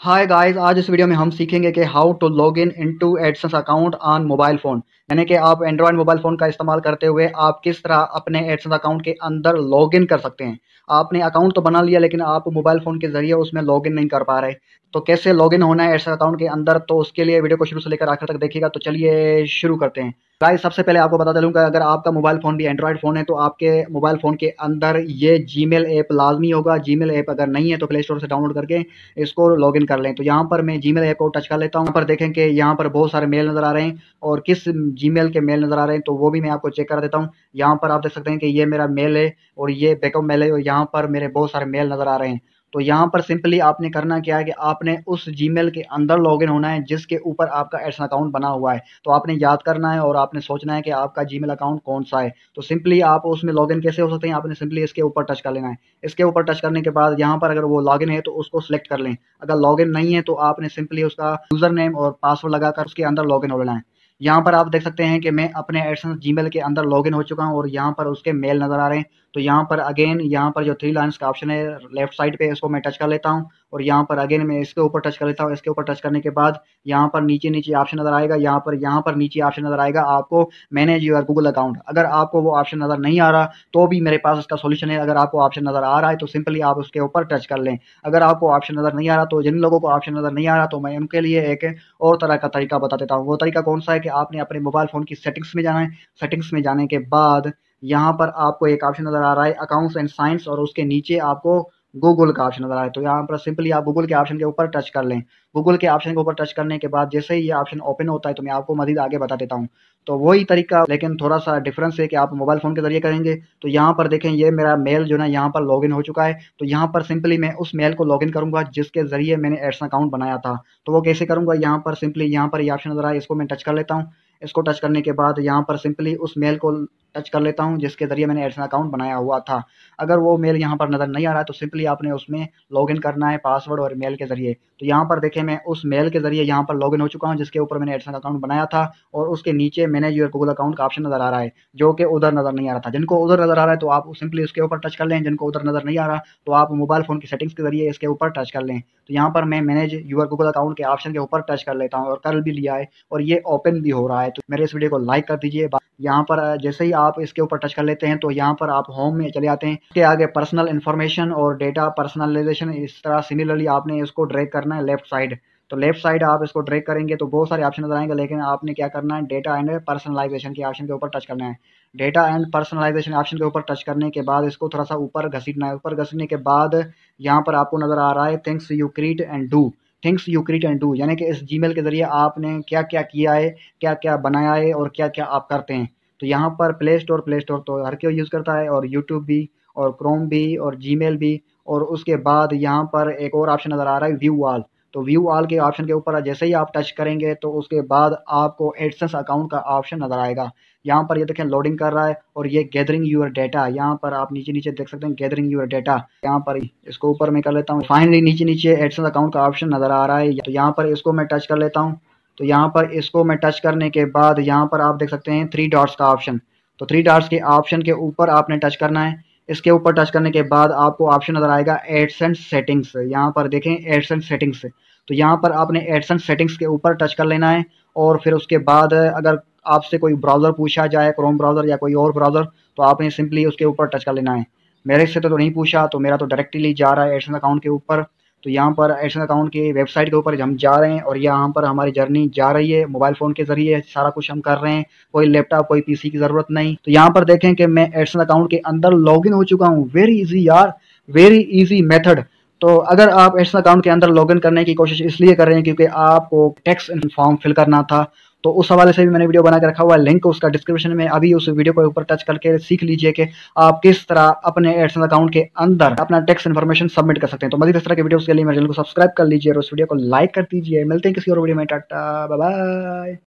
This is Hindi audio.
हाय गाइस, आज इस वीडियो में हम सीखेंगे कि how to log in into AdSense account on mobile phone. यानी कि आप एंड्रॉयड मोबाइल फ़ोन का इस्तेमाल करते हुए आप किस तरह अपने एडसेंस अकाउंट के अंदर लॉग इन कर सकते हैं। आपने अकाउंट तो बना लिया लेकिन आप मोबाइल फ़ोन के ज़रिए उसमें लॉग इन नहीं कर पा रहे। तो कैसे लॉग इन होना है एडसेंस अकाउंट के अंदर, तो उसके लिए वीडियो को शुरू से लेकर आखिर तक देखिएगा। तो चलिए शुरू करते हैं। गाइस, सबसे पहले आपको बता चलूँ कि अगर आपका मोबाइल फ़ोन भी एंड्रॉयड फ़ोन है तो आपके मोबाइल फ़ोन के अंदर ये जीमेल ऐप लाज़मी होगा। जीमेल ऐप अगर नहीं है तो प्ले स्टोर से डाउनलोड करके इसको लॉगिन कर लें। तो यहाँ पर मैं जीमेल ऐप को टच कर लेता हूँ। यहाँ पर देखें कि यहाँ पर बहुत सारे मेल नज़र आ रहे हैं और किस जीमेल के मेल नज़र आ रहे हैं तो वो भी मैं आपको चेक कर देता हूँ। यहाँ पर आप देख सकते हैं कि ये मेरा मेल है और ये बैकअप मेल है और यहाँ पर मेरे बहुत सारे मेल नज़र आ रहे हैं। तो यहाँ पर सिंपली आपने करना क्या है कि आपने उस जीमेल के अंदर लॉगिन होना है जिसके ऊपर आपका एड्स अकाउंट बना हुआ है। तो आपने याद करना है और आपने सोचना है कि आपका जीमेल अकाउंट कौन सा है। तो सिंपली आप उसमें लॉगिन कैसे हो सकते हैं, आपने सिंपली इसके ऊपर टच कर लेना है। इसके ऊपर टच करने के बाद यहाँ पर अगर वो लॉगिन है तो उसको सिलेक्ट कर लें। अगर लॉगिन नहीं है तो आपने सिंपली उसका यूज़र नेम और पासवर्ड लगाकर उसके अंदर लॉगिन हो लेना है। यहाँ पर आप देख सकते हैं कि मैं अपने एडसेंस जीमेल के अंदर लॉगिन हो चुका हूँ और यहाँ पर उसके मेल नज़र आ रहे हैं। तो यहाँ पर अगेन यहाँ पर जो थ्री लाइन्स का ऑप्शन है लेफ्ट साइड पे, इसको मैं टच कर लेता हूँ और यहाँ पर अगेन मैं इसके ऊपर टच कर लेता हूँ। इसके ऊपर टच करने के बाद यहाँ पर नीचे नीचे ऑप्शन नज़र आएगा। यहाँ पर नीचे ऑप्शन नज़र आएगा आपको मैनेज योर गूगल अकाउंट। अगर आपको वो ऑप्शन नज़र नहीं आ रहा तो भी मेरे पास इसका सॉल्यूशन है। अगर आपको ऑप्शन नज़र आ रहा है तो सिंपली आप उसके ऊपर टच कर लें। अगर आपको ऑप्शन नज़र नहीं आ रहा तो जिन लोगों को ऑप्शन नज़र नहीं आ रहा तो मैं उनके लिए एक और तरह का तरीका बता देता हूँ। वो तरीका कौन सा है कि आपने अपने मोबाइल फ़ोन की सेटिंग्स में जाना है। सेटिंग्स में जाने के बाद यहाँ पर आपको एक ऑप्शन नज़र आ रहा है अकाउंट्स एंड साइंस और उसके नीचे आपको गूगल का ऑप्शन नज़र आ रहा है। तो यहाँ पर सिंपली आप गूगल के ऑप्शन के ऊपर टच कर लें। गूगल के ऑप्शन के ऊपर टच करने के बाद जैसे ही ये ऑप्शन ओपन होता है तो मैं आपको मज़ीद आगे बता देता हूँ। तो वही तरीका लेकिन थोड़ा-सा डिफरेंस है कि आप मोबाइल फ़ोन के ज़रिए करेंगे। तो यहाँ पर देखें ये मेरा मेल जो है ना यहाँ पर लॉगिन हो चुका है। तो यहाँ पर सिंपली मैं उस मेल को लॉगिन करूँगा जिसके ज़रिए मैंने एड्स अकाउंट बनाया था। तो वो कैसे करूँगा, यहाँ पर सिंपली यहाँ पर ये ऑप्शन नज़र आया, इसको मैं टच कर लेता हूँ। इसको टच करने के बाद यहाँ पर सिंपली उस मेल को टच कर लेता हूँ जिसके ज़रिए मैंने एड्स अकाउंट बनाया हुआ था। अगर वो मेल यहाँ पर नज़र नहीं आ रहा है तो सिंपली आपने उसमें लॉगिन करना है पासवर्ड और मेल के ज़रिए। तो यहाँ पर देखें मैं उस मेल के ज़रिए यहाँ पर लॉगिन हो चुका हूँ जिसके ऊपर मैंने एड्स अकाउंट बनाया था और उसके नीचे मैनेज योर गूगल अकाउंट का ऑप्शन नज़र आ रहा है जो कि उधर नज़र नहीं आ रहा था। जिनको उधर नज़र आ रहा है तो आप सिंपली उसके ऊपर टच कर लें। जिनको उधर नज़र नहीं आ रहा तो आप मोबाइल फ़ोन की सेटिंग्स के ज़रिए इसके ऊपर टच कर लें। तो यहाँ पर मैं मैनेज योर गूगल अकाउंट के ऑप्शन के ऊपर टच कर लेता हूँ और कर भी लिया है और ये ओपन भी हो रहा है। तो मेरे इस वीडियो को लाइक कर दीजिए। यहाँ पर जैसे ही आप इसके ऊपर टच कर लेते हैं तो यहाँ पर आप होम में चले आते हैं। इसके आगे पर्सनल इन्फॉर्मेशन और डेटा पर्सनलाइजेशन, इस तरह सिमिलरली आपने इसको ड्रैग करना है लेफ्ट साइड। तो लेफ्ट साइड आप इसको ड्रैग करेंगे तो बहुत सारे ऑप्शन नजर आएंगे लेकिन आपने क्या करना है, डेटा एंड पर्सनलाइजेशन के ऑप्शन के ऊपर टच करना है। डेटा एंड पर्सनलाइजेशन ऑप्शन के ऊपर टच करने के बाद इसको थोड़ा सा ऊपर घसीटना है। ऊपर घसीटने के बाद यहाँ पर आपको नजर आ रहा है things you create and do. Things you create and do यानी कि इस जीमेल के जरिए आपने क्या क्या किया है, क्या क्या बनाया है और क्या क्या आप करते हैं। तो यहाँ पर प्ले स्टोर तो हर कोई यूज़ करता है और यूट्यूब भी और क्रोम भी और जीमेल भी। और उसके बाद यहाँ पर एक और ऑप्शन नज़र आ रहा है व्यू ऑल। तो व्यू ऑल के ऑप्शन के ऊपर जैसे ही आप टच करेंगे तो उसके बाद आपको एडसेंस अकाउंट का ऑप्शन नज़र आएगा। यहाँ पर ये देखें लोडिंग कर रहा है और ये गैदरिंग यूर डेटा, यहाँ पर आप नीचे नीचे देख सकते हैं गैदरिंग यूर डेटा। यहाँ पर इसको ऊपर मैं कर लेता हूँ। फाइनली नीचे नीचे एडसेंस अकाउंट का ऑप्शन नज़र आ रहा है तो यहाँ पर इसको मैं टच कर लेता हूँ। तो यहाँ पर इसको मैं टच करने के बाद यहाँ पर आप देख सकते हैं थ्री डॉट्स का ऑप्शन। तो थ्री डॉट्स के ऑप्शन के ऊपर आपने टच करना है। इसके ऊपर टच करने के बाद आपको ऑप्शन नज़र आएगा एडसेंस सेटिंग्स। यहाँ पर देखें एडसेंस सेटिंग्स। तो यहाँ पर आपने एडसेंस सेटिंग्स के ऊपर टच कर लेना है और फिर उसके बाद अगर आपसे कोई ब्राउज़र पूछा जाए, क्रोम ब्राउज़र या कोई और ब्राउज़र, तो आपने सिंपली उसके ऊपर टच कर लेना है। मेरे से तो नहीं पूछा तो मेरा तो डायरेक्टली जा रहा है एडसेंस अकाउंट के ऊपर। तो यहाँ पर एडसेंस अकाउंट की वेबसाइट के ऊपर हम जा रहे हैं और यहाँ पर हमारी जर्नी जा रही है। मोबाइल फ़ोन के ज़रिए सारा कुछ हम कर रहे हैं, कोई लैपटॉप कोई पीसी की ज़रूरत नहीं। तो यहाँ पर देखें कि मैं एडसेंस अकाउंट के अंदर लॉगिन हो चुका हूँ। वेरी इजी यार, वेरी इजी मेथड। तो अगर आप एडसेंस अकाउंट के अंदर लॉगिन करने की कोशिश इसलिए कर रहे हैं क्योंकि आपको टैक्स फॉर्म फिल करना था, तो उस हवाले से भी मैंने वीडियो बना के रखा हुआ है, लिंक उसका डिस्क्रिप्शन में। अभी उस वीडियो को ऊपर टच करके सीख लीजिए कि आप किस तरह अपने एडसेंस अकाउंट के अंदर अपना टैक्स इन्फॉर्मेशन सबमिट कर सकते हैं। तो मज़ीद इस तरह के वीडियोस के लिए मेरे चैनल को सब्सक्राइब कर लीजिए और उस वीडियो को लाइक कर दीजिए। मिलते हैं किसी और वीडियो में। Tata bye bye.